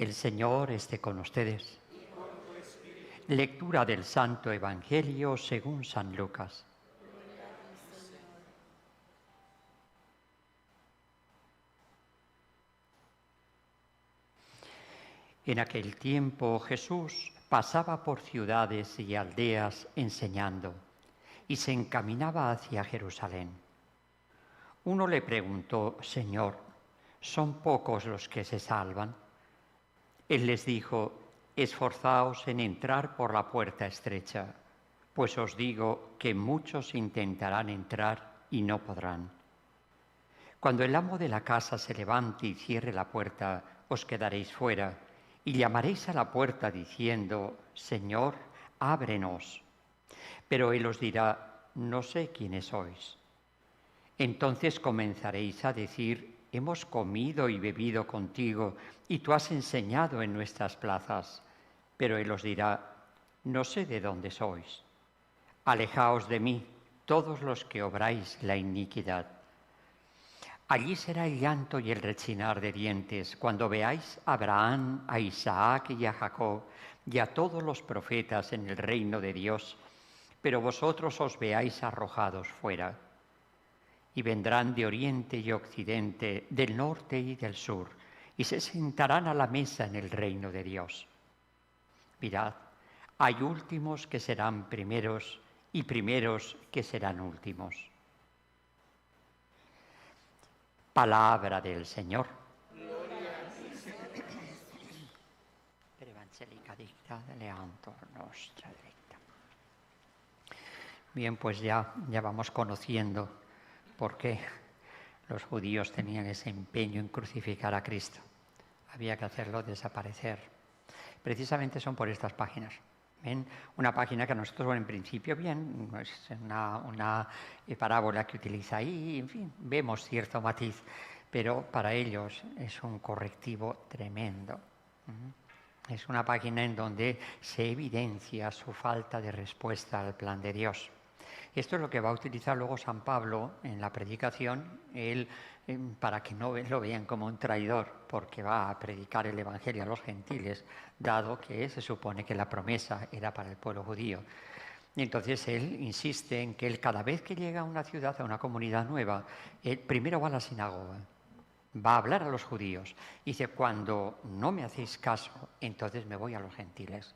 El Señor esté con ustedes. Lectura del Santo Evangelio según San Lucas. En aquel tiempo Jesús pasaba por ciudades y aldeas enseñando y se encaminaba hacia Jerusalén. Uno le preguntó: Señor, ¿son pocos los que se salvan? Él les dijo: esforzaos en entrar por la puerta estrecha, pues os digo que muchos intentarán entrar y no podrán. Cuando el amo de la casa se levante y cierre la puerta, os quedaréis fuera y llamaréis a la puerta diciendo: Señor, ábrenos. Pero él os dirá: no sé quiénes sois. Entonces comenzaréis a decir: hemos comido y bebido contigo y tú has enseñado en nuestras plazas. Pero él os dirá: no sé de dónde sois. Alejaos de mí, todos los que obráis la iniquidad. Allí será el llanto y el rechinar de dientes cuando veáis a Abraham, a Isaac y a Jacob y a todos los profetas en el reino de Dios, pero vosotros os veáis arrojados fuera. Y vendrán de oriente y occidente, del norte y del sur, y se sentarán a la mesa en el reino de Dios. Mirad, hay últimos que serán primeros y primeros que serán últimos. Palabra del Señor. Gloria a ti, Señor. Per evangelica dicta leantor nostra directa. Bien, pues ya vamos conociendo por qué los judíos tenían ese empeño en crucificar a Cristo. Había que hacerlo desaparecer. Precisamente son por estas páginas. ¿Ven? Una página que a nosotros, bueno, en principio, bien, es una parábola que utiliza ahí, en fin, vemos cierto matiz, pero para ellos es un correctivo tremendo. Es una página en donde se evidencia su falta de respuesta al plan de Dios. Esto es lo que va a utilizar luego San Pablo en la predicación, él, para que no lo vean como un traidor, porque va a predicar el Evangelio a los gentiles, dado que se supone que la promesa era para el pueblo judío. Y entonces él insiste en que él, cada vez que llega a una ciudad, a una comunidad nueva, él primero va a la sinagoga, va a hablar a los judíos. Y dice: cuando no me hacéis caso, entonces me voy a los gentiles.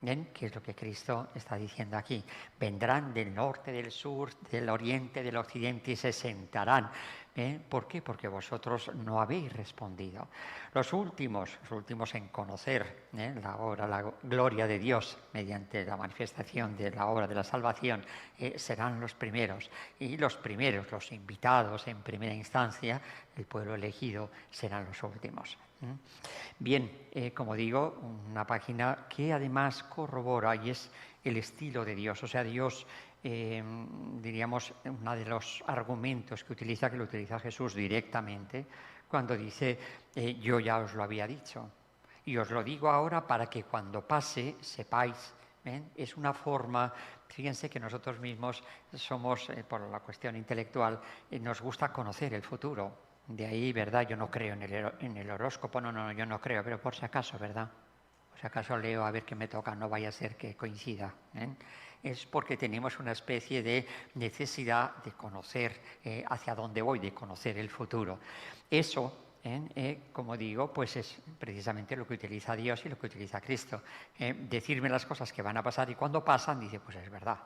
¿Ven? ¿Qué es lo que Cristo está diciendo aquí? Vendrán del norte, del sur, del oriente, del occidente y se sentarán. ¿Por qué? Porque vosotros no habéis respondido. Los últimos en conocer la obra, la gloria de Dios mediante la manifestación de la obra de la salvación, serán los primeros. Y los primeros, los invitados en primera instancia, el pueblo elegido, serán los últimos. Bien, como digo, una página que además corrobora y es el estilo de Dios. O sea, Dios, diríamos, uno de los argumentos que lo utiliza Jesús directamente, cuando dice: yo ya os lo había dicho y os lo digo ahora para que cuando pase sepáis. Es una forma, fíjense que nosotros mismos somos, por la cuestión intelectual, nos gusta conocer el futuro. De ahí, ¿verdad? Yo no creo en el horóscopo, no, yo no creo, pero por si acaso, ¿verdad? Por si acaso leo a ver qué me toca, no vaya a ser que coincida. Es porque tenemos una especie de necesidad de conocer hacia dónde voy, de conocer el futuro. Eso, como digo, pues es precisamente lo que utiliza Dios y lo que utiliza Cristo. Decirme las cosas que van a pasar y cuando pasan, dice: pues es verdad.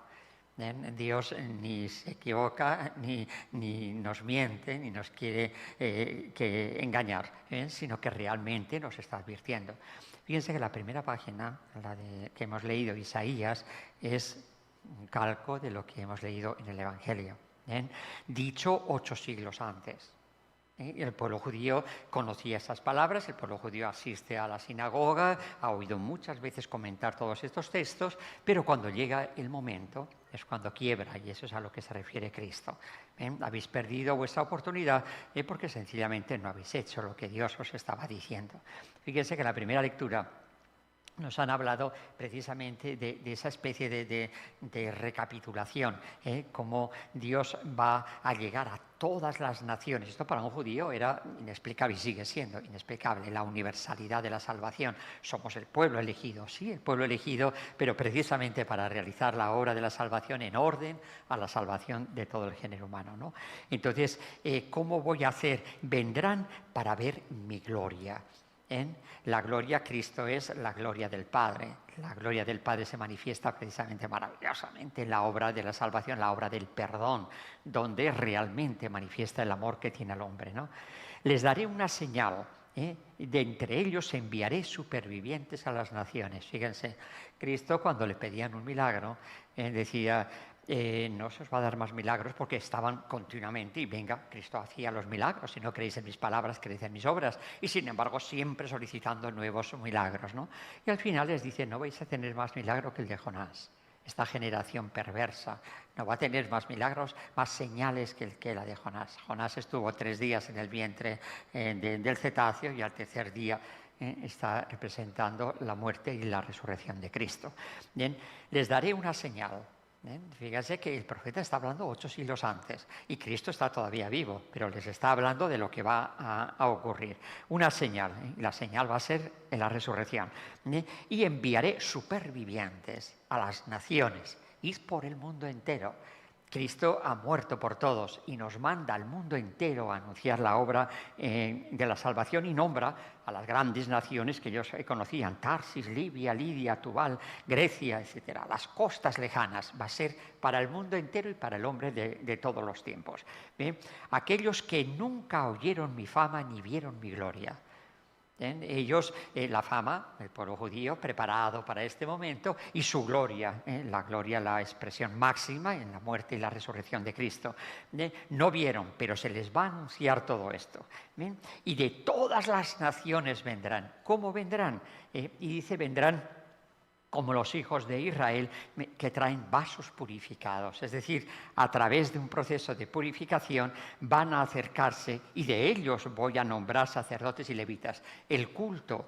Dios ni se equivoca, ni nos miente, ni nos quiere engañar, sino que realmente nos está advirtiendo. Fíjense que la primera página, que hemos leído, Isaías, es un calco de lo que hemos leído en el Evangelio, dicho 8 siglos antes. El pueblo judío conocía esas palabras, el pueblo judío asiste a la sinagoga, ha oído muchas veces comentar todos estos textos, pero cuando llega el momento es cuando quiebra, y eso es a lo que se refiere Cristo. Habéis perdido vuestra oportunidad porque sencillamente no habéis hecho lo que Dios os estaba diciendo. Fíjense que la primera lectura nos han hablado precisamente de esa especie de recapitulación, cómo Dios va a llegar a todas las naciones. Esto para un judío era inexplicable y sigue siendo inexplicable, la universalidad de la salvación. Somos el pueblo elegido, sí, el pueblo elegido, pero precisamente para realizar la obra de la salvación en orden a la salvación de todo el género humano, ¿no? Entonces, ¿cómo voy a hacer? Vendrán para ver mi gloria. La gloria, Cristo es la gloria del Padre. La gloria del Padre se manifiesta precisamente maravillosamente en la obra de la salvación, la obra del perdón, donde realmente manifiesta el amor que tiene el hombre, ¿no? Les daré una señal, de entre ellos enviaré supervivientes a las naciones. Fíjense, Cristo cuando le pedían un milagro, decía... no se os va a dar más milagros porque estaban continuamente, y venga, Cristo hacía los milagros, si no creéis en mis palabras, creéis en mis obras, y sin embargo siempre solicitando nuevos milagros, ¿no? Y al final les dice, no vais a tener más milagro que el de Jonás. Esta generación perversa no va a tener más milagros, más señales que la de Jonás. Jonás estuvo 3 días en el vientre del cetáceo y al tercer día está representando la muerte y la resurrección de Cristo. Bien, les daré una señal. Fíjense que el profeta está hablando 8 siglos antes y Cristo está todavía vivo, pero les está hablando de lo que va a ocurrir. Una señal, la señal va a ser en la resurrección. Y enviaré supervivientes a las naciones. Id por el mundo entero. Cristo ha muerto por todos y nos manda al mundo entero a anunciar la obra de la salvación y nombra a las grandes naciones que ellos conocían, Tarsis, Libia, Lidia, Tubal, Grecia, etc. Las costas lejanas va a ser para el mundo entero y para el hombre de todos los tiempos. Aquellos que nunca oyeron mi fama ni vieron mi gloria. Ellos, la fama, el pueblo judío preparado para este momento, y su gloria, la gloria, la expresión máxima en la muerte y la resurrección de Cristo. No vieron, pero se les va a anunciar todo esto. Y de todas las naciones vendrán. ¿Cómo vendrán? Y dice, vendrán como los hijos de Israel, que traen vasos purificados. Es decir, a través de un proceso de purificación van a acercarse, y de ellos voy a nombrar sacerdotes y levitas. El culto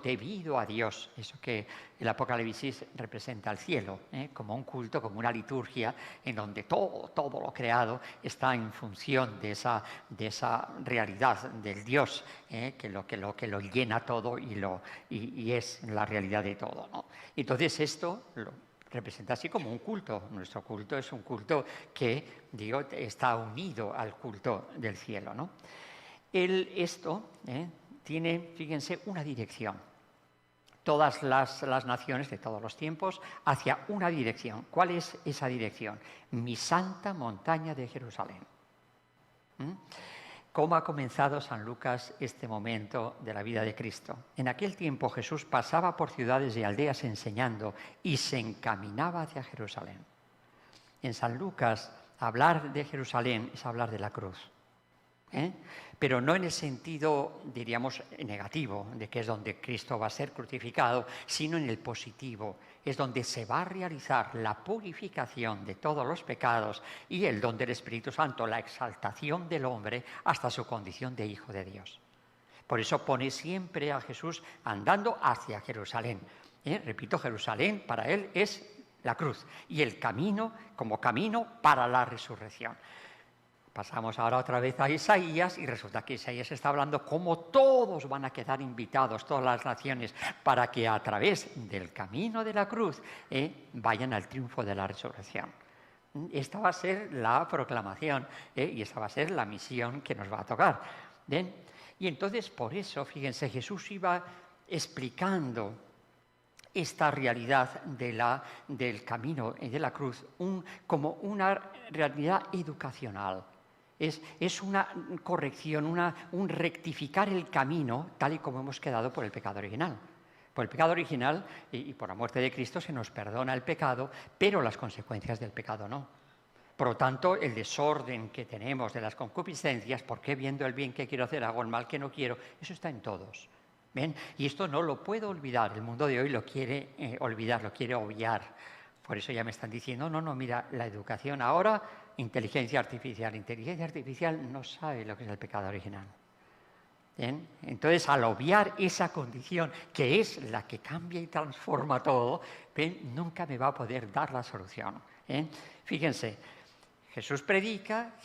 debido a Dios, eso que el Apocalipsis representa al cielo, como un culto, como una liturgia, en donde todo lo creado está en función de esa realidad del Dios, que lo llena todo y es la realidad de todo, ¿no? Entonces esto lo representa así como un culto. Nuestro culto es un culto que, está unido al culto del cielo, ¿no? Esto tiene, fíjense, una dirección. Todas las naciones de todos los tiempos hacia una dirección. ¿Cuál es esa dirección? Mi santa montaña de Jerusalén. ¿Cómo ha comenzado San Lucas este momento de la vida de Cristo? En aquel tiempo Jesús pasaba por ciudades y aldeas enseñando y se encaminaba hacia Jerusalén. En San Lucas, hablar de Jerusalén es hablar de la cruz. Pero no en el sentido, diríamos, negativo, de que es donde Cristo va a ser crucificado, sino en el positivo. Es donde se va a realizar la purificación de todos los pecados y el don del Espíritu Santo, la exaltación del hombre hasta su condición de hijo de Dios. Por eso pone siempre a Jesús andando hacia Jerusalén. Repito, Jerusalén para él es la cruz y el camino como camino para la resurrección. Pasamos ahora otra vez a Isaías y resulta que Isaías está hablando cómo todos van a quedar invitados, todas las naciones, para que a través del camino de la cruz vayan al triunfo de la resurrección. Esta va a ser la proclamación y esta va a ser la misión que nos va a tocar. ¿Ven? Y entonces por eso, fíjense, Jesús iba explicando esta realidad del camino y de la cruz como una realidad educacional. Es una corrección, un rectificar el camino tal y como hemos quedado por el pecado original. Por el pecado original y por la muerte de Cristo se nos perdona el pecado, pero las consecuencias del pecado no. Por lo tanto, el desorden que tenemos de las concupiscencias, ¿por qué viendo el bien que quiero hacer hago el mal que no quiero? Eso está en todos. ¿Ven? Y esto no lo puedo olvidar. El mundo de hoy lo quiere olvidar, lo quiere obviar. Por eso ya me están diciendo, no, mira, la educación ahora, inteligencia artificial. Inteligencia artificial no sabe lo que es el pecado original. ¿Bien? Entonces, al obviar esa condición, que es la que cambia y transforma todo, ¿bien? Nunca me va a poder dar la solución. ¿Bien? Fíjense, Jesús predica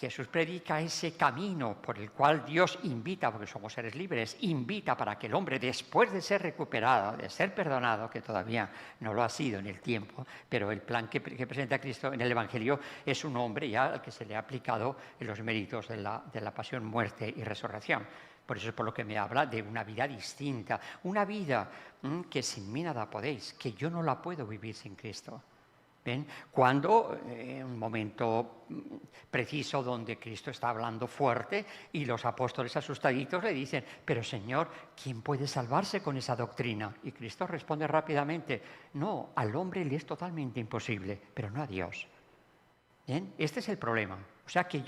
ese camino por el cual Dios invita, porque somos seres libres, invita para que el hombre, después de ser recuperado, de ser perdonado, que todavía no lo ha sido en el tiempo, pero el plan que presenta Cristo en el Evangelio es un hombre ya al que se le ha aplicado los méritos de la pasión, muerte y resurrección. Por eso es por lo que me habla de una vida distinta, una vida que sin mí nada podéis, que yo no la puedo vivir sin Cristo. ¿Ven? Cuando en un momento preciso donde Cristo está hablando fuerte y los apóstoles asustaditos le dicen, pero Señor, ¿quién puede salvarse con esa doctrina? Y Cristo responde rápidamente, no, al hombre le es totalmente imposible, pero no a Dios. ¿Bien? Este es el problema. O sea que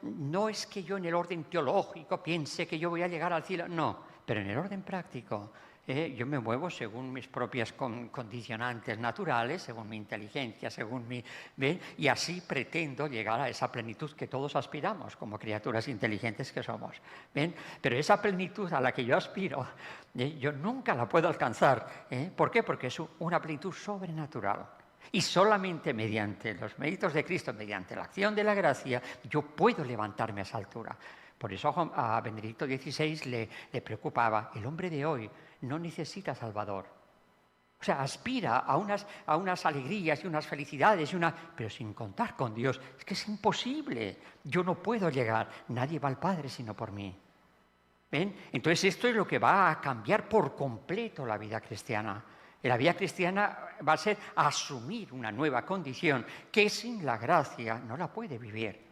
no es que yo en el orden teológico piense que yo voy a llegar al cielo, no, pero en el orden práctico. Yo me muevo según mis propias condicionantes naturales, según mi inteligencia, ¿ven? Y así pretendo llegar a esa plenitud que todos aspiramos como criaturas inteligentes que somos. ¿Ven? Pero esa plenitud a la que yo aspiro, yo nunca la puedo alcanzar. ¿Por qué? Porque es una plenitud sobrenatural. Y solamente mediante los méritos de Cristo, mediante la acción de la gracia, yo puedo levantarme a esa altura. Por eso a Benedicto XVI le preocupaba, el hombre de hoy no necesita Salvador. O sea, aspira a unas alegrías y unas felicidades, pero sin contar con Dios. Es que es imposible. Yo no puedo llegar. Nadie va al Padre sino por mí. ¿Ven? Entonces esto es lo que va a cambiar por completo la vida cristiana. La vida cristiana va a ser asumir una nueva condición que sin la gracia no la puede vivir.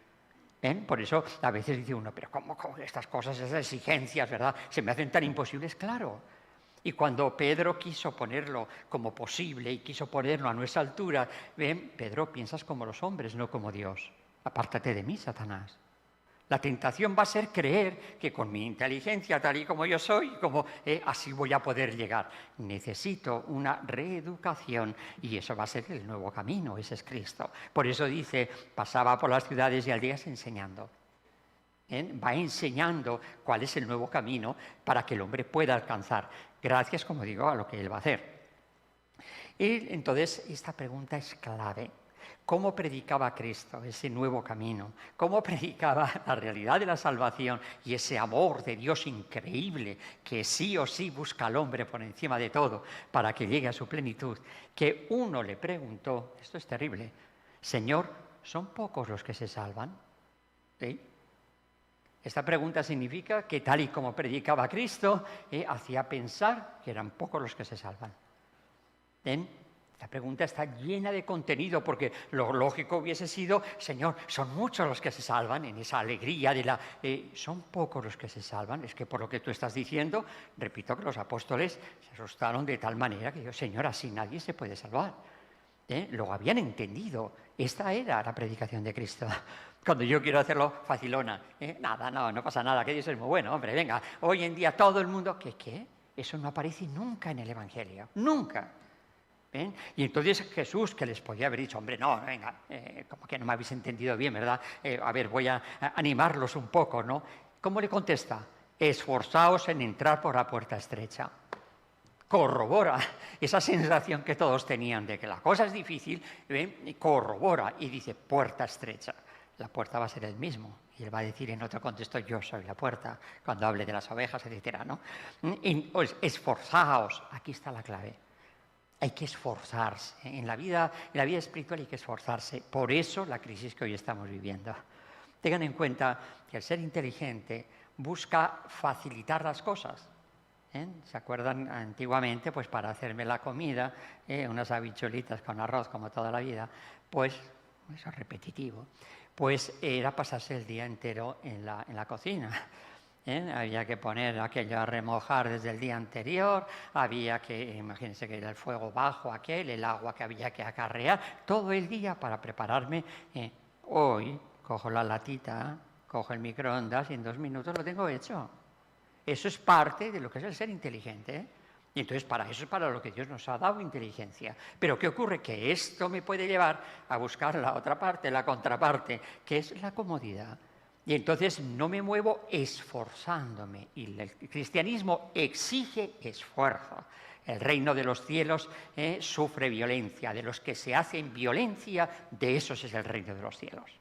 ¿Ven? Por eso a veces dice uno, pero ¿cómo estas cosas, esas exigencias, ¿verdad? Se me hacen tan imposibles, claro. Y cuando Pedro quiso ponerlo como posible y quiso ponerlo a nuestra altura, ¿ven? Pedro, piensas como los hombres, no como Dios. Apártate de mí, Satanás. La tentación va a ser creer que con mi inteligencia, tal y como yo soy, así voy a poder llegar. Necesito una reeducación y eso va a ser el nuevo camino, ese es Cristo. Por eso dice, pasaba por las ciudades y aldeas enseñando. Va enseñando cuál es el nuevo camino para que el hombre pueda alcanzar, gracias, como digo, a lo que él va a hacer. Y entonces esta pregunta es clave. ¿Cómo predicaba Cristo ese nuevo camino? ¿Cómo predicaba la realidad de la salvación y ese amor de Dios increíble que sí o sí busca al hombre por encima de todo para que llegue a su plenitud? Que uno le preguntó, esto es terrible, Señor, ¿son pocos los que se salvan? ¿Sí? Esta pregunta significa que tal y como predicaba Cristo, hacía pensar que eran pocos los que se salvan. ¿Ven? La pregunta está llena de contenido porque lo lógico hubiese sido, Señor, son muchos los que se salvan en esa alegría son pocos los que se salvan. Es que por lo que tú estás diciendo, repito que los apóstoles se asustaron de tal manera que Señor, así nadie se puede salvar. Lo habían entendido. Esta era la predicación de Cristo. Cuando yo quiero hacerlo facilona, nada, no pasa nada, que Dios es muy bueno, hombre, venga, hoy en día todo el mundo, ¿qué? Eso no aparece nunca en el Evangelio, nunca. ¿Ven? Y entonces Jesús, que les podía haber dicho, hombre, no, venga, como que no me habéis entendido bien, ¿verdad? A ver, voy a animarlos un poco, ¿no? ¿Cómo le contesta? Esforzaos en entrar por la puerta estrecha. Corrobora esa sensación que todos tenían de que la cosa es difícil, ¿ven? Corrobora y dice, puerta estrecha. La puerta va a ser el mismo. Y él va a decir en otro contexto, yo soy la puerta, cuando hable de las ovejas, etcétera, ¿no? Esforzaos, aquí está la clave. Hay que esforzarse. En la vida espiritual hay que esforzarse. Por eso la crisis que hoy estamos viviendo. Tengan en cuenta que el ser inteligente busca facilitar las cosas. ¿Se acuerdan antiguamente? Pues para hacerme la comida, unas habichuelitas con arroz como toda la vida, pues eso es repetitivo. Pues era pasarse el día entero en la cocina. Había que poner aquello a remojar desde el día anterior, había que, imagínense que era el fuego bajo el agua que había que acarrear, todo el día para prepararme. Hoy cojo la latita, cojo el microondas y en 2 minutos lo tengo hecho. Eso es parte de lo que es el ser inteligente. Y entonces para eso es para lo que Dios nos ha dado inteligencia. Pero ¿qué ocurre? Que esto me puede llevar a buscar la otra parte, la contraparte, que es la comodidad. Y entonces no me muevo esforzándome. Y el cristianismo exige esfuerzo. El reino de los cielos sufre violencia. De los que se hacen violencia, de esos es el reino de los cielos.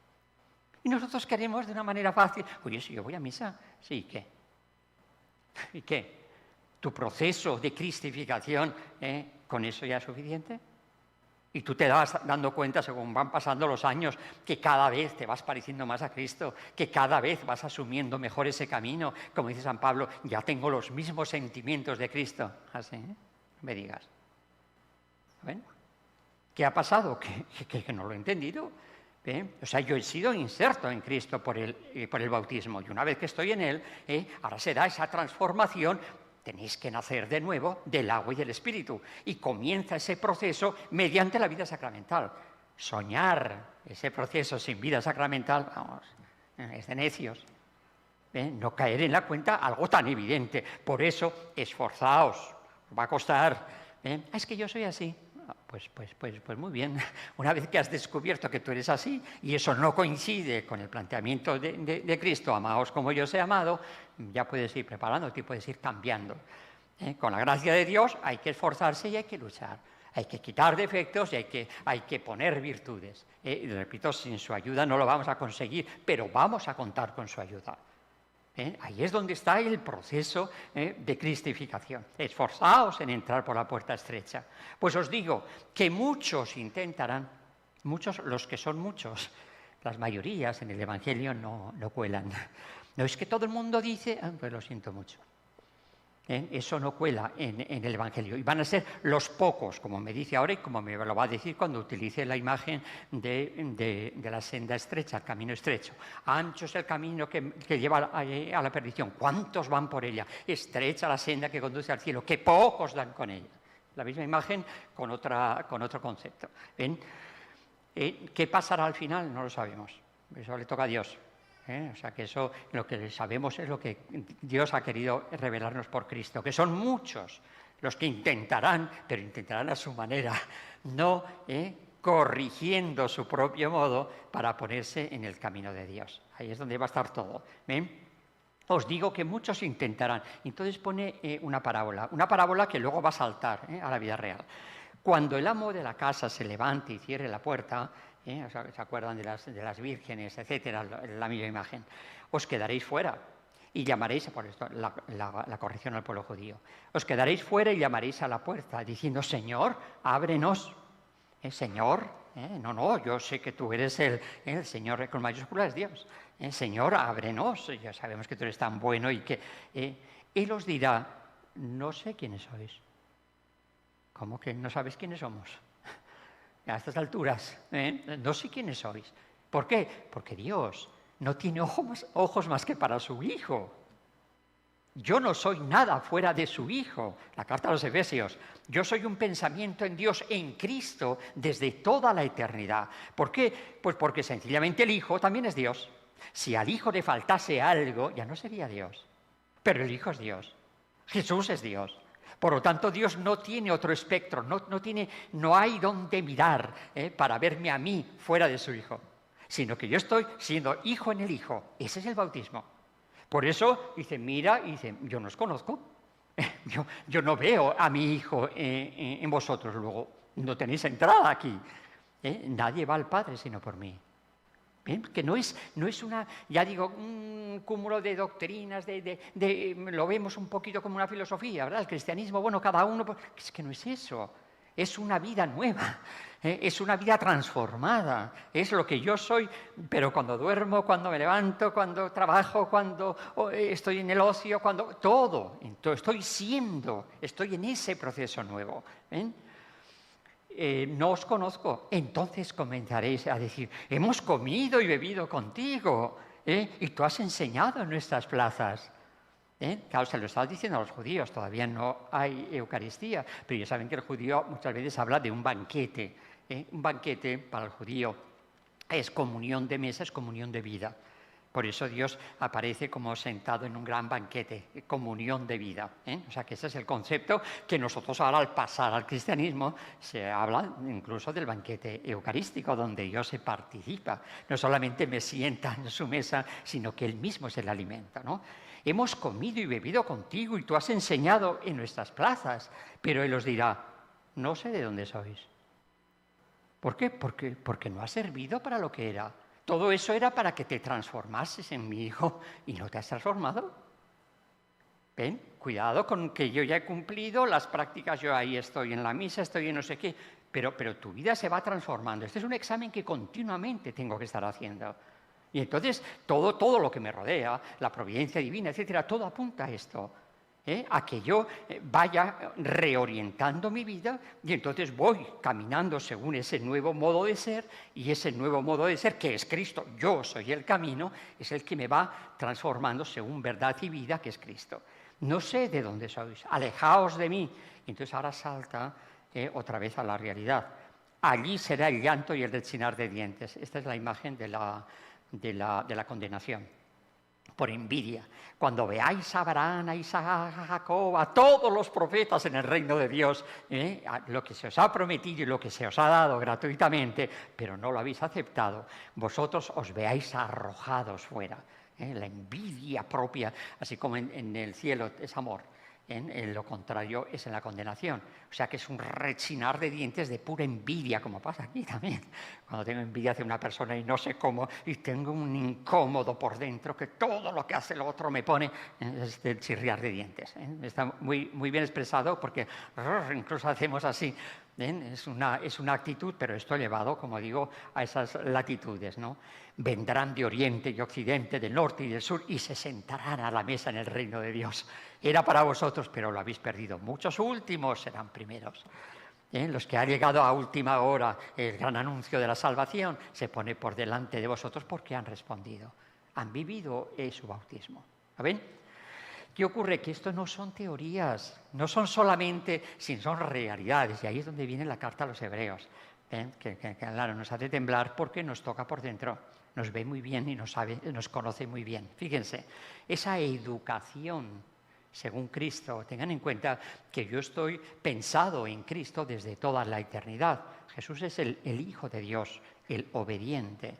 Y nosotros queremos de una manera fácil. Oye, si yo voy a misa, sí, ¿y qué? ¿Y qué? ¿Tu proceso de cristificación, con eso ya es suficiente? Y tú te vas dando cuenta, según van pasando los años, que cada vez te vas pareciendo más a Cristo, que cada vez vas asumiendo mejor ese camino. Como dice San Pablo, ya tengo los mismos sentimientos de Cristo. Así, no me digas. ¿Ven? ¿Qué ha pasado? Que no lo he entendido. O sea, yo he sido inserto en Cristo por el bautismo. Y una vez que estoy en Él, ahora se da esa transformación. Tenéis que nacer de nuevo del agua y del Espíritu. Y comienza ese proceso mediante la vida sacramental. Soñar ese proceso sin vida sacramental, vamos, es de necios. No caer en la cuenta algo tan evidente. Por eso, esforzaos, os va a costar. Es que yo soy así. Pues muy bien. Una vez que has descubierto que tú eres así y eso no coincide con el planteamiento de Cristo, amaos como yo os he amado, ya puedes ir preparándote y puedes ir cambiando. Con la gracia de Dios hay que esforzarse y hay que luchar. Hay que quitar defectos y hay que poner virtudes. Y repito, sin su ayuda no lo vamos a conseguir, pero vamos a contar con su ayuda. Ahí es donde está el proceso de cristificación. Esforzaos en entrar por la puerta estrecha. Pues os digo que muchos intentarán, muchos, los que son muchos, las mayorías en el Evangelio no cuelan. No es que todo el mundo dice, pues lo siento mucho. Eso no cuela en el Evangelio. Y van a ser los pocos, como me dice ahora y como me lo va a decir cuando utilice la imagen de la senda estrecha, el camino estrecho. Ancho es el camino que lleva a la perdición. ¿Cuántos van por ella? Estrecha la senda que conduce al cielo. ¡Qué pocos dan con ella! La misma imagen con otro concepto. ¿Ven? ¿Qué pasará al final? No lo sabemos. Eso le toca a Dios. O sea que eso, lo que sabemos es lo que Dios ha querido revelarnos por Cristo, que son muchos los que intentarán, pero intentarán a su manera, no corrigiendo su propio modo para ponerse en el camino de Dios. Ahí es donde va a estar todo. ¿Ven? Os digo que muchos intentarán. Entonces pone una parábola que luego va a saltar a la vida real. Cuando el amo de la casa se levante y cierre la puerta, ¿se acuerdan de las vírgenes, etcétera? La misma imagen. Os quedaréis fuera y llamaréis, por esto la corrección al pueblo judío, os quedaréis fuera y llamaréis a la puerta diciendo, Señor, ábrenos. Señor, no, yo sé que tú eres el Señor con mayúsculas es Dios. Señor, ábrenos. Ya sabemos que tú eres tan bueno y que... Él os dirá, no sé quiénes sois. ¿Cómo que no sabes quiénes somos? A estas alturas, no sé quiénes sois. ¿Por qué? Porque Dios no tiene ojos más que para su Hijo. Yo no soy nada fuera de su Hijo. La carta a los Efesios. Yo soy un pensamiento en Dios, en Cristo, desde toda la eternidad. ¿Por qué? Pues porque sencillamente el Hijo también es Dios. Si al Hijo le faltase algo, ya no sería Dios. Pero el Hijo es Dios. Jesús es Dios. Por lo tanto, Dios no tiene otro espectro, no hay donde mirar para verme a mí fuera de su Hijo, sino que yo estoy siendo hijo en el Hijo. Ese es el bautismo. Por eso dice, mira, y dice, yo no os conozco, yo no veo a mi Hijo en vosotros, luego no tenéis entrada aquí. Nadie va al Padre sino por mí. ¿Bien? Que no es una, ya digo, un cúmulo de doctrinas, lo vemos un poquito como una filosofía, ¿verdad? El cristianismo, bueno, cada uno... Es que no es eso, es una vida nueva, es una vida transformada, es lo que yo soy, pero cuando duermo, cuando me levanto, cuando trabajo, cuando estoy en el ocio, todo, estoy en ese proceso nuevo. ¿Ven? No os conozco, entonces comenzaréis a decir, hemos comido y bebido contigo, y tú has enseñado en nuestras plazas. Claro, se lo estaba diciendo a los judíos, todavía no hay Eucaristía, pero ya saben que el judío muchas veces habla de un banquete. Un banquete para el judío es comunión de mesa, es comunión de vida. Por eso Dios aparece como sentado en un gran banquete, comunión de vida. O sea que ese es el concepto que nosotros ahora al pasar al cristianismo se habla incluso del banquete eucarístico, donde Dios se participa. No solamente me sienta en su mesa, sino que Él mismo es el alimento, ¿no? Hemos comido y bebido contigo y tú has enseñado en nuestras plazas, pero Él os dirá, no sé de dónde sois. ¿Por qué? Porque no ha servido para lo que era. Todo eso era para que te transformases en mi hijo y no te has transformado. ¿Ven? Cuidado con que yo ya he cumplido las prácticas, yo ahí estoy en la misa, estoy en no sé qué, pero tu vida se va transformando. Este es un examen que continuamente tengo que estar haciendo. Y entonces todo lo que me rodea, la providencia divina, etcétera, todo apunta a esto. A que yo vaya reorientando mi vida y entonces voy caminando según ese nuevo modo de ser, y ese nuevo modo de ser, que es Cristo, yo soy el camino, es el que me va transformando según verdad y vida, que es Cristo. No sé de dónde sois, alejaos de mí. Y entonces ahora salta otra vez a la realidad. Allí será el llanto y el rechinar de dientes. Esta es la imagen de la condenación. Por envidia. Cuando veáis a Abraham, a Isaac, a Jacob, a todos los profetas en el reino de Dios, lo que se os ha prometido y lo que se os ha dado gratuitamente, pero no lo habéis aceptado, vosotros os veáis arrojados fuera. La envidia propia, así como en el cielo es amor, en lo contrario es en la condenación. O sea que es un rechinar de dientes de pura envidia, como pasa aquí también. Cuando tengo envidia hacia una persona y no sé cómo, y tengo un incómodo por dentro, que todo lo que hace el otro me pone, es el chirriar de dientes. Está muy, muy bien expresado porque incluso hacemos así. Es una actitud, pero esto llevado, como digo, a esas latitudes, ¿no? Vendrán de oriente y occidente, del norte y del sur, y se sentarán a la mesa en el reino de Dios. Era para vosotros, pero lo habéis perdido. Muchos últimos serán primeros. Los que han llegado a última hora, el gran anuncio de la salvación, se pone por delante de vosotros porque han respondido. Han vivido su bautismo. ¿Ven? ¿Qué ocurre? Que esto no son teorías, no son solamente, sino son realidades. Y ahí es donde viene la carta a los hebreos. Que claro, nos hace temblar porque nos toca por dentro. Nos ve muy bien y nos conoce muy bien. Fíjense, esa educación según Cristo, tengan en cuenta que yo estoy pensado en Cristo desde toda la eternidad. Jesús es el Hijo de Dios, el obediente.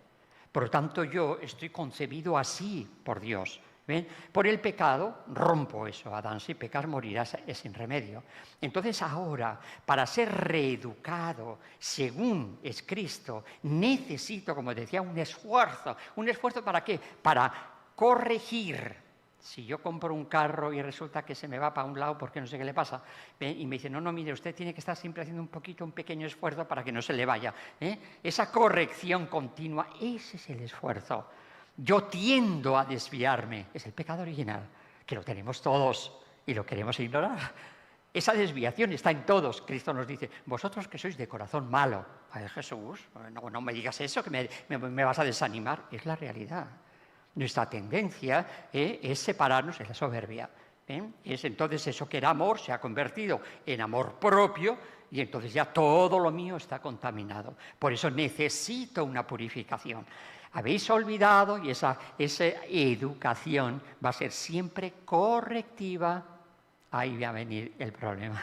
Por lo tanto, yo estoy concebido así por Dios. ¿Ven? Por el pecado rompo eso. Adán, si pecas morirás, es sin remedio. Entonces ahora, para ser reeducado según es Cristo, necesito, como decía, un esfuerzo. ¿Un esfuerzo para qué? Para corregir. Si yo compro un carro y resulta que se me va para un lado porque no sé qué le pasa, y me dice, no, mire, usted tiene que estar siempre haciendo un pequeño esfuerzo para que no se le vaya. Esa corrección continua, ese es el esfuerzo. Yo tiendo a desviarme, es el pecado original, que lo tenemos todos y lo queremos ignorar. Esa desviación está en todos. Cristo nos dice, vosotros que sois de corazón malo. Ay, Jesús, no me digas eso, que me vas a desanimar. Es la realidad. Nuestra tendencia es separarnos, es la soberbia. Es entonces eso que era amor se ha convertido en amor propio y entonces ya todo lo mío está contaminado. Por eso necesito una purificación. Habéis olvidado, y esa educación va a ser siempre correctiva. Ahí va a venir el problema.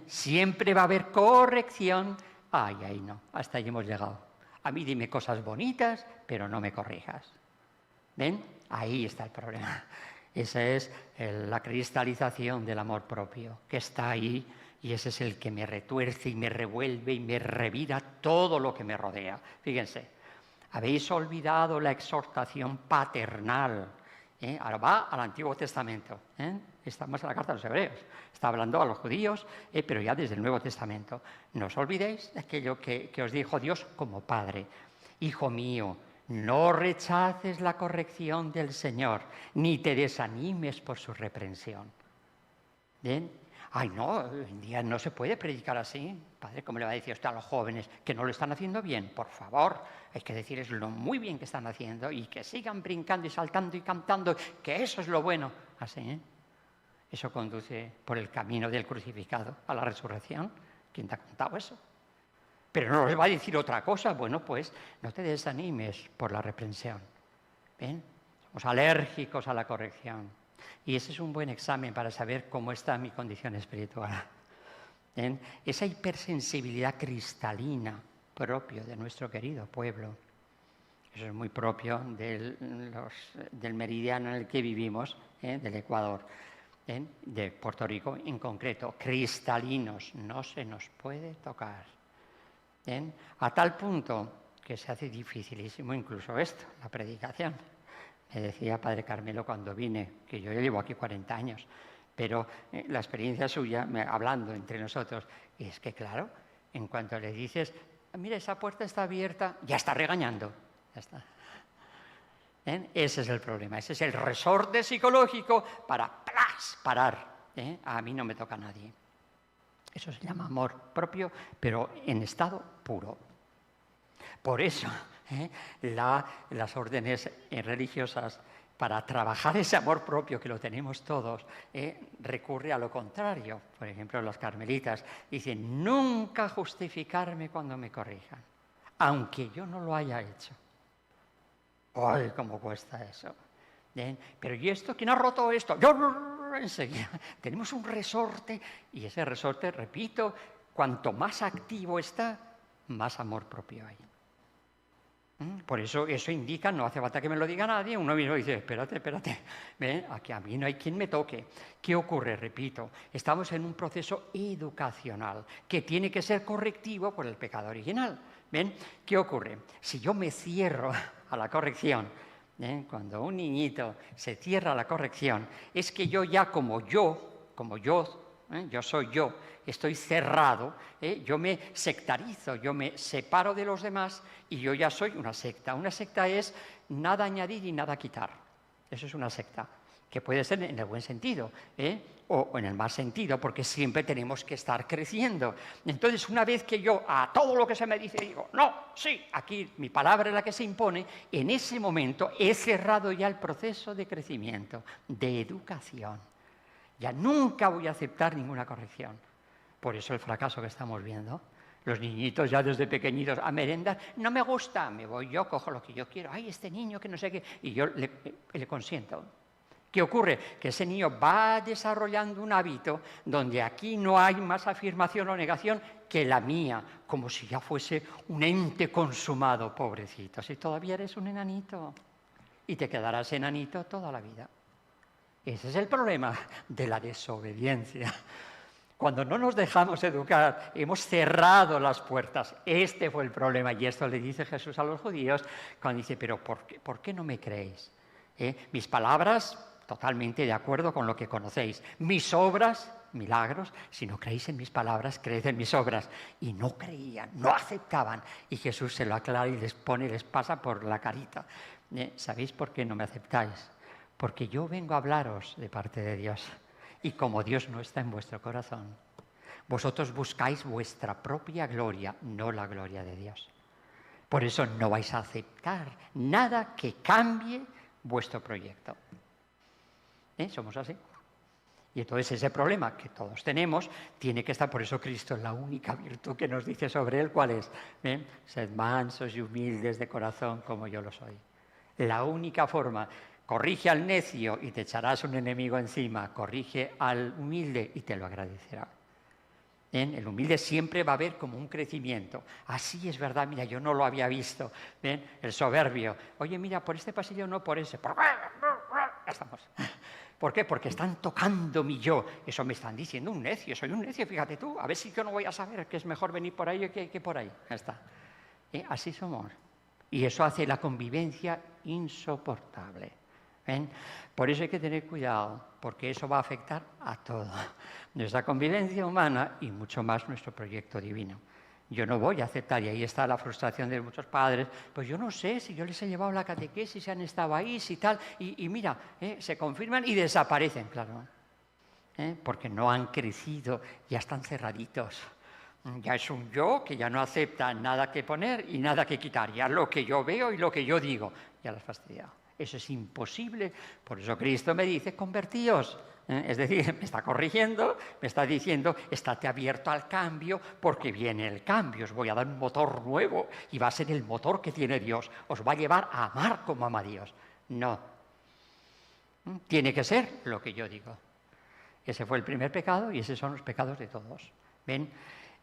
Siempre va a haber corrección. Ahí no, hasta ahí hemos llegado. A mí dime cosas bonitas, pero no me corrijas. ¿Ven? Ahí está el problema. Esa es la cristalización del amor propio, que está ahí, y ese es el que me retuerce y me revuelve y me revira todo lo que me rodea. Fíjense, habéis olvidado la exhortación paternal. Ahora va al Antiguo Testamento. Estamos en la carta de los Hebreos. Está hablando a los judíos, pero ya desde el Nuevo Testamento. No os olvidéis de aquello que os dijo Dios como Padre. Hijo mío, no rechaces la corrección del Señor, ni te desanimes por su reprensión. ¿Bien? Ay, no, hoy en día no se puede predicar así. Padre, ¿cómo le va a decir usted a los jóvenes que no lo están haciendo bien? Por favor, hay que decirles lo muy bien que están haciendo y que sigan brincando y saltando y cantando, que eso es lo bueno. Así, Eso conduce por el camino del crucificado a la resurrección. ¿Quién te ha contado eso? Pero no les va a decir otra cosa. Bueno, pues no te desanimes por la reprensión. ¿Ven? Somos alérgicos a la corrección. Y ese es un buen examen para saber cómo está mi condición espiritual. ¿Ven? Esa hipersensibilidad cristalina propio de nuestro querido pueblo. Eso es muy propio del meridiano en el que vivimos, del Ecuador, de Puerto Rico en concreto. Cristalinos, no se nos puede tocar. A tal punto que se hace dificilísimo incluso esto, la predicación. Me decía Padre Carmelo cuando vine, que yo ya llevo aquí 40 años, pero la experiencia suya, hablando entre nosotros, es que claro, en cuanto le dices, mira, esa puerta está abierta, ya está regañando. Ya está. Ese es el problema, ese es el resorte psicológico para parar. A mí no me toca a nadie. Eso se llama amor propio, pero en estado puro. Por eso las órdenes religiosas, para trabajar ese amor propio que lo tenemos todos, recurre a lo contrario. Por ejemplo, los carmelitas dicen, nunca justificarme cuando me corrijan, aunque yo no lo haya hecho. ¡Ay, cómo cuesta eso! ¿Bien? Pero ¿y esto? ¿Quién ha roto esto? Yo enseguida. Tenemos un resorte y ese resorte, repito, cuanto más activo está, más amor propio hay. Por eso indica, no hace falta que me lo diga nadie, uno mismo dice, espérate, ¿ven? Aquí a mí no hay quien me toque. ¿Qué ocurre? Repito, estamos en un proceso educacional que tiene que ser correctivo por el pecado original. ¿Ven? ¿Qué ocurre? Si yo me cierro a la corrección, cuando un niñito se cierra a la corrección, es que yo ya como yo soy yo, estoy cerrado, yo me sectarizo, yo me separo de los demás y yo ya soy una secta. Una secta es nada añadir y nada quitar. Eso es una secta, que puede ser en el buen sentido, o en el mal sentido, porque siempre tenemos que estar creciendo. Entonces, una vez que yo a todo lo que se me dice digo, no, sí, aquí mi palabra es la que se impone, en ese momento he cerrado ya el proceso de crecimiento, de educación. Ya nunca voy a aceptar ninguna corrección. Por eso el fracaso que estamos viendo. Los niñitos ya desde pequeñitos a merendar, no me gusta, me voy yo, cojo lo que yo quiero. Ay, este niño que no sé qué, y yo le consiento. ¿Qué ocurre? Que ese niño va desarrollando un hábito donde aquí no hay más afirmación o negación que la mía, como si ya fuese un ente consumado, pobrecito. Si todavía eres un enanito y te quedarás enanito toda la vida. Ese es el problema de la desobediencia. Cuando no nos dejamos educar, hemos cerrado las puertas. Este fue el problema, y esto le dice Jesús a los judíos, cuando dice, pero ¿por qué no me creéis? Mis palabras, totalmente de acuerdo con lo que conocéis. Mis obras, milagros, si no creéis en mis palabras, creed en mis obras. Y no creían, no aceptaban. Y Jesús se lo aclara y les pasa por la carita. ¿Sabéis por qué no me aceptáis? Porque yo vengo a hablaros de parte de Dios. Y como Dios no está en vuestro corazón, vosotros buscáis vuestra propia gloria, no la gloria de Dios. Por eso no vais a aceptar nada que cambie vuestro proyecto. Somos así. Y entonces ese problema que todos tenemos tiene que estar, por eso Cristo es la única virtud que nos dice sobre él, ¿cuál es? Sed mansos y humildes de corazón como yo lo soy. La única forma. Corrige al necio y te echarás un enemigo encima. Corrige al humilde y te lo agradecerá. El humilde siempre va a ver como un crecimiento. Así es verdad, mira, yo no lo había visto. El soberbio. Oye, mira, por este pasillo no por ese. Ya estamos. ¿Por qué? Porque están tocando mi yo. Eso me están diciendo un necio. Soy un necio, fíjate tú. A ver si yo no voy a saber que es mejor venir por ahí que por ahí. Ya está. Así somos. Y eso hace la convivencia insoportable. Por eso hay que tener cuidado, porque eso va a afectar a todo. Nuestra convivencia humana y mucho más nuestro proyecto divino. Yo no voy a aceptar, y ahí está la frustración de muchos padres, pues yo no sé si yo les he llevado la catequesis, si han estado ahí, si tal, y mira, se confirman y desaparecen, claro. Porque no han crecido, ya están cerraditos. Ya es un yo que ya no acepta nada que poner y nada que quitar, ya lo que yo veo y lo que yo digo, ya las fastidiado. Eso es imposible, por eso Cristo me dice, convertíos. Es decir, me está corrigiendo, me está diciendo, estate abierto al cambio, porque viene el cambio, os voy a dar un motor nuevo y va a ser el motor que tiene Dios, os va a llevar a amar como ama Dios, No. Tiene que ser lo que yo digo. Ese fue el primer pecado y esos son los pecados de todos. ¿Ven?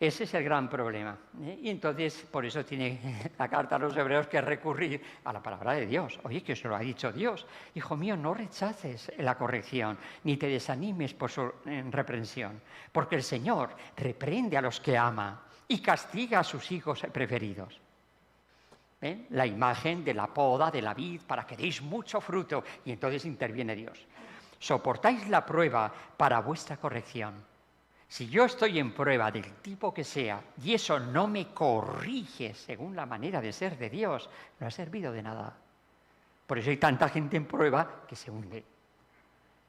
Ese es el gran problema. Y entonces, por eso tiene la carta a los hebreos que recurrir a la palabra de Dios. Oye, que os lo ha dicho Dios. Hijo mío, no rechaces la corrección, ni te desanimes por su reprensión, porque el Señor reprende a los que ama y castiga a sus hijos preferidos. ¿Ven? La imagen de la poda, de la vid, para que deis mucho fruto. Y entonces interviene Dios. Soportáis la prueba para vuestra corrección. Si yo estoy en prueba del tipo que sea y eso no me corrige según la manera de ser de Dios, no ha servido de nada. Por eso hay tanta gente en prueba que se hunde.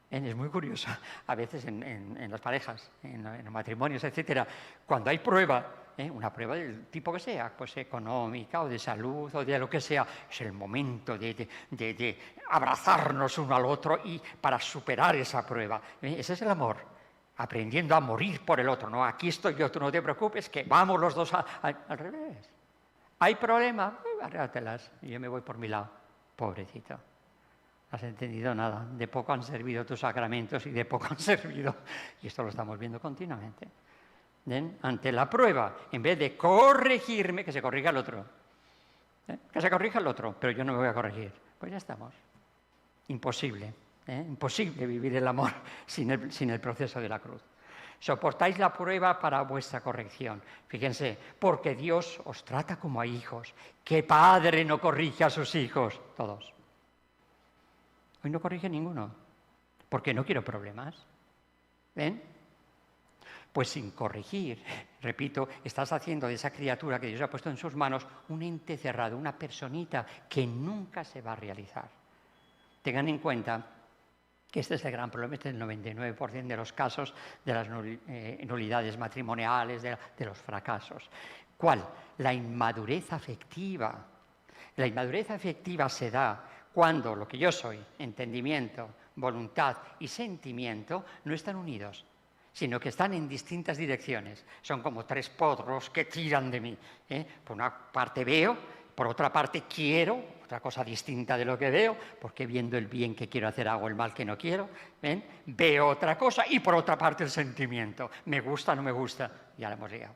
Es muy curioso, a veces en las parejas, en los matrimonios, etcétera, cuando hay prueba, una prueba del tipo que sea, pues económica o de salud o de lo que sea, es el momento de abrazarnos uno al otro y para superar esa prueba. Ese es el amor. Aprendiendo a morir por el otro, no, aquí estoy yo, tú no te preocupes, que vamos los dos al revés. ¿Hay problema? Arréglatelas, y yo me voy por mi lado. Pobrecito, no has entendido nada, de poco han servido tus sacramentos y de poco han servido, y esto lo estamos viendo continuamente. ¿Ven? Ante la prueba, en vez de corregirme, que se corrija el otro. Que se corrija el otro, pero yo no me voy a corregir. Pues ya estamos. Imposible. Imposible vivir el amor sin el proceso de la cruz. Soportáis la prueba para vuestra corrección. Fíjense, porque Dios os trata como a hijos. ¿Qué padre no corrige a sus hijos? Todos. Hoy no corrige ninguno, porque no quiero problemas. ¿Ven? Pues sin corregir, repito, estás haciendo de esa criatura que Dios ha puesto en sus manos un ente cerrado, una personita que nunca se va a realizar. Tengan en cuenta que este es el gran problema, este es el 99% de los casos de las nulidades matrimoniales, de los fracasos. ¿Cuál? La inmadurez afectiva. La inmadurez afectiva se da cuando lo que yo soy, entendimiento, voluntad y sentimiento, no están unidos, sino que están en distintas direcciones. Son como tres potros que tiran de mí. Por una parte veo, por otra parte quiero, otra cosa distinta de lo que veo, porque viendo el bien que quiero hacer hago el mal que no quiero. ¿Ven? Veo otra cosa y por otra parte el sentimiento. Me gusta, no me gusta, ya lo hemos liado.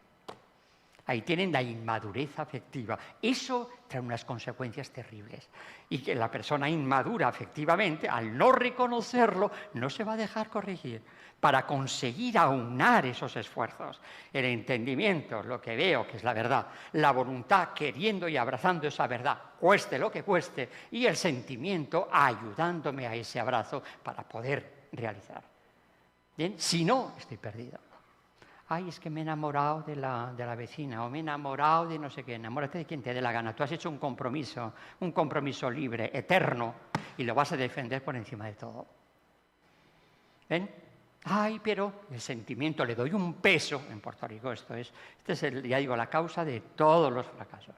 Ahí tienen la inmadurez afectiva. Eso trae unas consecuencias terribles. Y que la persona inmadura afectivamente, al no reconocerlo, no se va a dejar corregir. Para conseguir aunar esos esfuerzos, el entendimiento, lo que veo que es la verdad, la voluntad queriendo y abrazando esa verdad, cueste lo que cueste, y el sentimiento ayudándome a ese abrazo para poder realizar. ¿Bien? Si no, estoy perdido. Ay, es que me he enamorado de la vecina, o me he enamorado de no sé qué. Enamórate de quien te dé la gana. Tú has hecho un compromiso libre, eterno, y lo vas a defender por encima de todo. ¿Ven? Ay, pero el sentimiento le doy un peso. En Puerto Rico esta es ya digo, la causa de todos los fracasos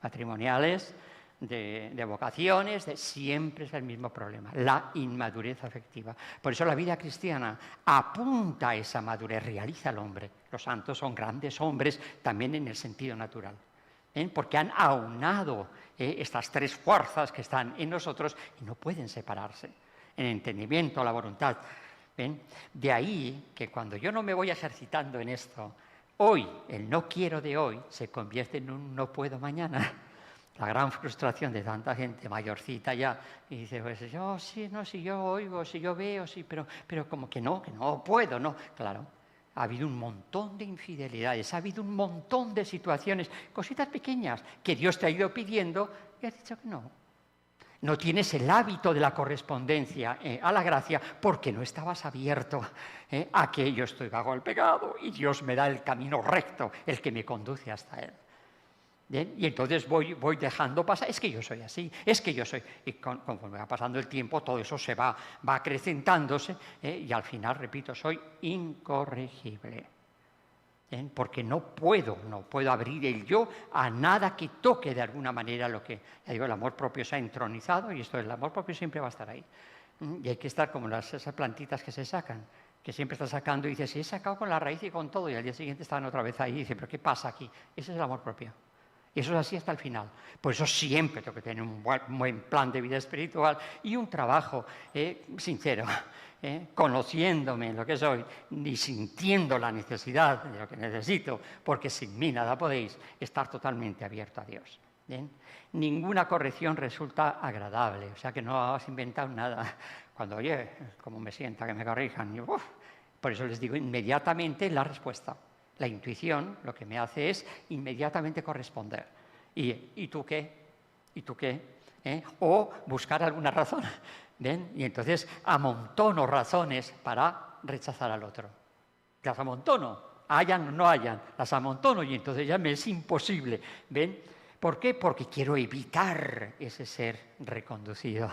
matrimoniales, de vocaciones, siempre es el mismo problema, la inmadurez afectiva. Por eso la vida cristiana apunta a esa madurez, realiza al hombre. Los santos son grandes hombres también en el sentido natural, porque han aunado estas tres fuerzas que están en nosotros y no pueden separarse. El entendimiento, la voluntad. ¿Ven? De ahí que cuando yo no me voy ejercitando en esto, hoy, el no quiero de hoy, se convierte en un no puedo mañana. La gran frustración de tanta gente mayorcita ya, y dice, pues yo sí, no, si yo oigo, si yo veo, sí, pero como que no puedo, no. Claro, ha habido un montón de infidelidades, ha habido un montón de situaciones, cositas pequeñas, que Dios te ha ido pidiendo y has dicho que no. No tienes el hábito de la correspondencia a la gracia porque no estabas abierto a que yo estoy bajo el pecado y Dios me da el camino recto, el que me conduce hasta Él. ¿Bien? Y entonces voy dejando pasar, es que yo soy así, es que yo soy... Y conforme va pasando el tiempo, todo eso se va acrecentándose y al final, repito, soy incorregible. Porque no puedo abrir el yo a nada que toque de alguna manera lo que, ya digo, el amor propio se ha entronizado y esto, el amor propio siempre va a estar ahí. Y hay que estar como esas plantitas que se sacan, que siempre está sacando y dice, sí, he sacado con la raíz y con todo, y al día siguiente están otra vez ahí y dice, pero ¿qué pasa aquí? Ese es el amor propio. Y eso es así hasta el final. Por eso siempre tengo que tener un buen plan de vida espiritual y un trabajo sincero, conociéndome en lo que soy y sintiendo la necesidad de lo que necesito, porque sin mí nada podéis, estar totalmente abierto a Dios. ¿Bien? Ninguna corrección resulta agradable, o sea que no has inventado nada. Cuando, oye, ¿cómo me sienta que me corrijan? Y, por eso les digo inmediatamente la respuesta. La intuición lo que me hace es inmediatamente corresponder. ¿Y tú qué? ¿Y tú qué? O buscar alguna razón. ¿Ven? Y entonces amontono razones para rechazar al otro. Las amontono, hayan o no hayan, las amontono y entonces ya me es imposible. ¿Ven? ¿Por qué? Porque quiero evitar ese ser reconducido.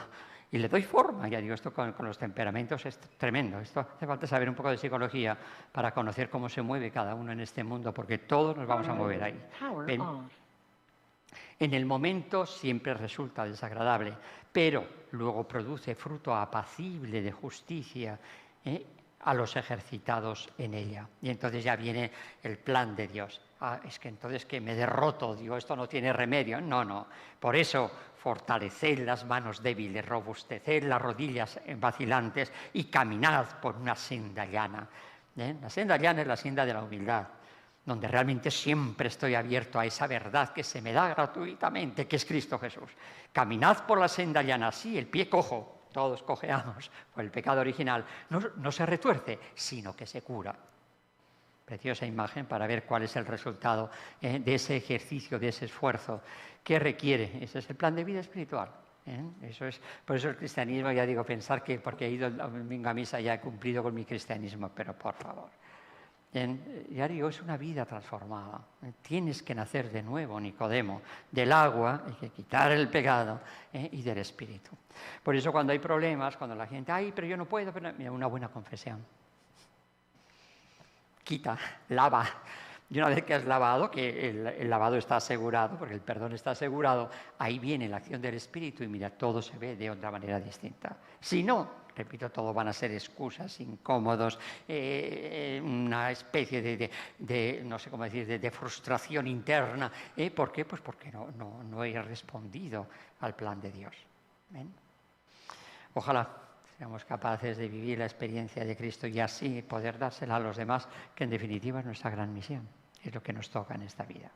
Y le doy forma, ya digo, esto con los temperamentos es tremendo. Esto hace falta saber un poco de psicología para conocer cómo se mueve cada uno en este mundo, porque todos nos vamos a mover ahí. ¿Ven? En el momento siempre resulta desagradable, pero luego produce fruto apacible de justicia a los ejercitados en ella. Y entonces ya viene el plan de Dios. Es que entonces que me derroto, digo, esto no tiene remedio. No, no. Por eso fortaleced las manos débiles, robusteced las rodillas vacilantes y caminad por una senda llana. La senda llana es la senda de la humildad, donde realmente siempre estoy abierto a esa verdad que se me da gratuitamente, que es Cristo Jesús. Caminad por la senda llana, sí, el pie cojo, todos cojeamos por el pecado original, no se retuerce, sino que se cura. Preciosa imagen para ver cuál es el resultado de ese ejercicio, de ese esfuerzo que requiere. Ese es el plan de vida espiritual. Eso es, por eso el cristianismo, ya digo, pensar que porque he ido el domingo a misa ya he cumplido con mi cristianismo, pero por favor. Ya digo, es una vida transformada. Tienes que nacer de nuevo, Nicodemo. Del agua hay que quitar el pecado y del espíritu. Por eso cuando hay problemas, cuando la gente, ay, pero yo no puedo, mira, una buena confesión. Quita, lava. Y una vez que has lavado, que el lavado está asegurado, porque el perdón está asegurado, ahí viene la acción del Espíritu y mira, todo se ve de otra manera distinta. Si no, repito, todo van a ser excusas, incómodos, una especie de no sé cómo decir, de frustración interna. ¿Por qué? Pues porque no he respondido al plan de Dios. ¿Ven? Ojalá seamos capaces de vivir la experiencia de Cristo y así poder dársela a los demás, que en definitiva es nuestra gran misión, es lo que nos toca en esta vida.